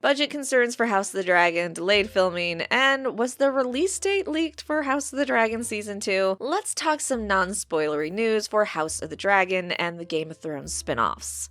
budget concerns for House of the Dragon delayed filming, and was the release date leaked for House of the Dragon Season 2? Let's talk some non-spoilery news for House of the Dragon and the Game of Thrones spin-offs.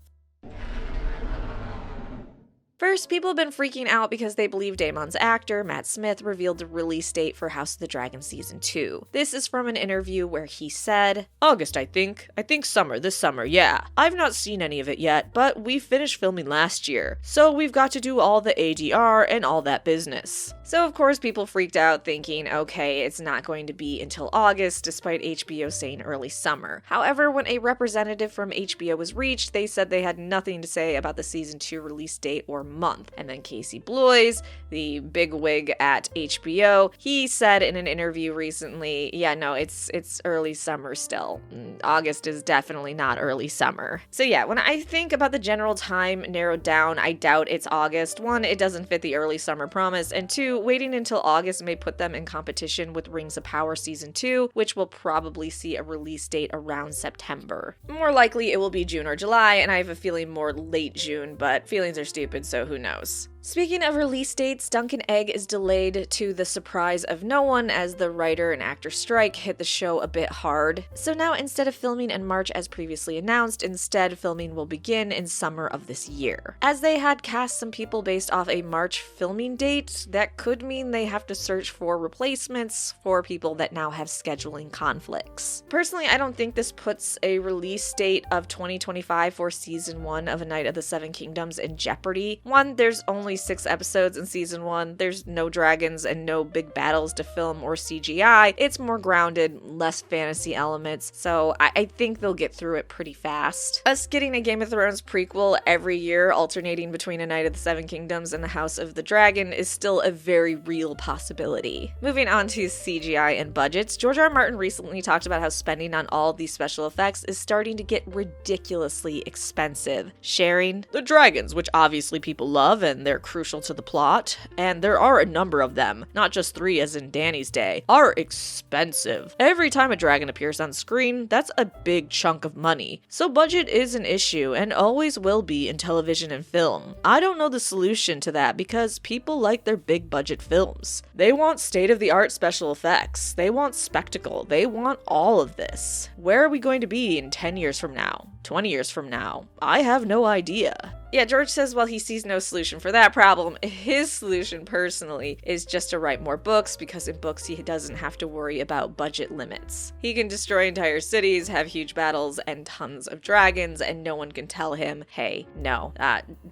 First, people have been freaking out because they believe Daemon's actor, Matt Smith, revealed the release date for House of the Dragon Season 2. This is from an interview where he said, "August, I think summer, this summer, yeah. I've not seen any of it yet, but we finished filming last year, so we've got to do all the ADR and all that business." So of course people freaked out thinking, okay, it's not going to be until August, despite HBO saying early summer. However, when a representative from HBO was reached, they said they had nothing to say about the Season 2 release date or month. And then Casey Bloys, the bigwig at HBO, he said in an interview recently, yeah, no, it's early summer still. August is definitely not early summer. So yeah, when I think about the general time narrowed down, I doubt it's August. One, it doesn't fit the early summer promise, and two, waiting until August may put them in competition with Rings of Power Season 2, which will probably see a release date around September. More likely it will be June or July, and I have a feeling more late June, but feelings are stupid, so who knows. Speaking of release dates, Duncan Egg is delayed to the surprise of no one as the writer and actor strike hit the show a bit hard. So now instead of filming in March as previously announced, instead filming will begin in summer of this year. As they had cast some people based off a March filming date, that could mean they have to search for replacements for people that now have scheduling conflicts. Personally, I don't think this puts a release date of 2025 for Season 1 of A Knight of the Seven Kingdoms in jeopardy. One, there's only 6 episodes in Season 1, there's no dragons and no big battles to film or CGI, it's more grounded, less fantasy elements, so I think they'll get through it pretty fast. Us getting a Game of Thrones prequel every year alternating between A Knight of the Seven Kingdoms and the House of the Dragon is still a very real possibility. Moving on to CGI and budgets, George R. R. Martin recently talked about how spending on all these special effects is starting to get ridiculously expensive, sharing the dragons, which obviously people love and they're crucial to the plot, and there are a number of them, not just 3 as in Dany's day, are expensive. Every time a dragon appears on screen, that's a big chunk of money. So budget is an issue and always will be in television and film. I don't know the solution to that because people like their big budget films. They want state-of-the-art special effects. They want spectacle. They want all of this. Where are we going to be in 10 years from now? 20 years from now? I have no idea. Yeah, George says while he sees no solution for that problem, his solution personally is just to write more books because in books he doesn't have to worry about budget limits. He can destroy entire cities, have huge battles, and tons of dragons, and no one can tell him, hey, no,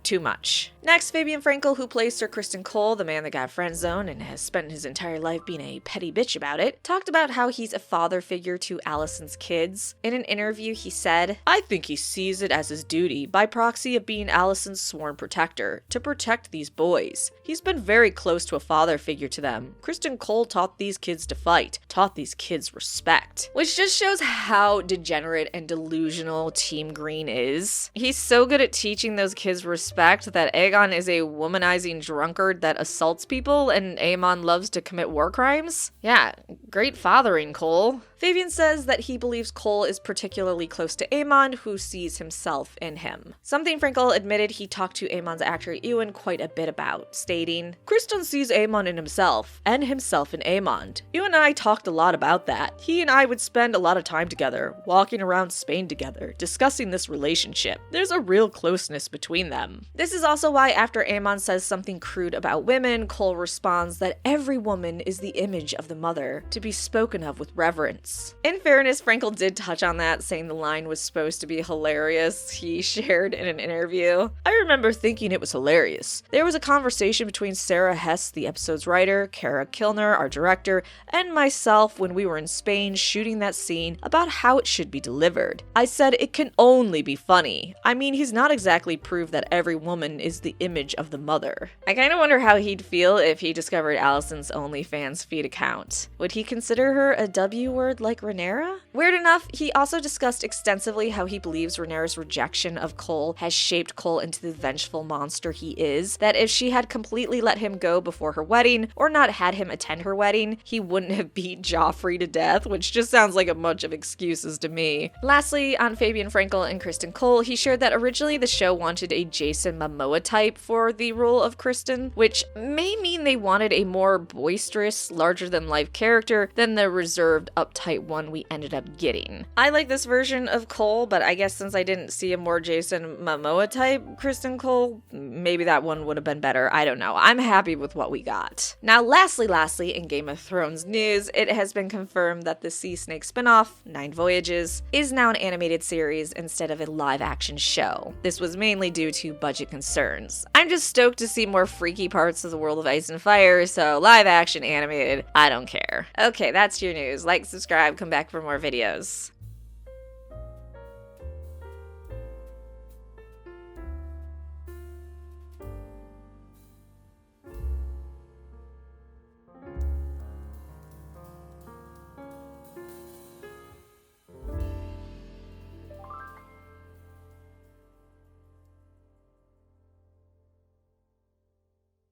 too much. Next, Fabian Frankel, who plays Sir Criston Cole, the man that got friend-zoned and has spent his entire life being a petty bitch about it, talked about how he's a father figure to Alicent's kids. In an interview, he said, "I think he sees it as his duty, by proxy of being Alicent's sworn protector, to protect these boys. He's been very close to a father figure to them. Criston Cole taught these kids to fight, taught these kids respect." Which just shows how degenerate and delusional Team Green is. He's so good at teaching those kids respect that Aegon is a womanizing drunkard that assaults people and Aemon loves to commit war crimes? Yeah, great fathering, Cole. Fabian says that he believes Cole is particularly close to Aemon, who sees himself in him. Something Frankel admitted he talked to Aemon's actor Ewan quite a bit about, stating, "Criston sees Aemon in himself, and himself in Aemon. Ewan and I talked a lot about that. He and I would spend a lot of time together, walking around Spain together, discussing this relationship. There's a real closeness between them." This is also why after Aemon says something crude about women, Cole responds that every woman is the image of the mother, to be spoken of with reverence. In fairness, Frankel did touch on that, saying the line was supposed to be hilarious. He shared in an interview, "I remember thinking it was hilarious. There was a conversation between Sarah Hess, the episode's writer, Kara Kilner, our director, and myself when we were in Spain shooting that scene about how it should be delivered. I said it can only be funny. I mean, he's not exactly proved that every woman is the image of the mother." I kind of wonder how he'd feel if he discovered Alicent's OnlyFans feed account. Would he consider her a W word like Rhaenyra? Weird enough, he also discussed extensively how he believes Rhaenyra's rejection of Cole has shaped Cole Cole into the vengeful monster he is, that if she had completely let him go before her wedding, or not had him attend her wedding, he wouldn't have beat Joffrey to death, which just sounds like a bunch of excuses to me. Lastly, on Fabian Frankel and Kristen Cole, he shared that originally the show wanted a Jason Momoa type for the role of Kristen, which may mean they wanted a more boisterous, larger-than-life character than the reserved, uptight one we ended up getting. I like this version of Cole, but I guess since I didn't see a more Jason Momoa type Kristen Cole, maybe that one would have been better. I don't know. I'm happy with what we got. Now, lastly, in Game of Thrones news, it has been confirmed that the Sea Snake spinoff, 9 Voyages, is now an animated series instead of a live-action show. This was mainly due to budget concerns. I'm just stoked to see more freaky parts of the world of Ice and Fire, so live-action animated, I don't care. Okay, that's your news. Like, subscribe, come back for more videos.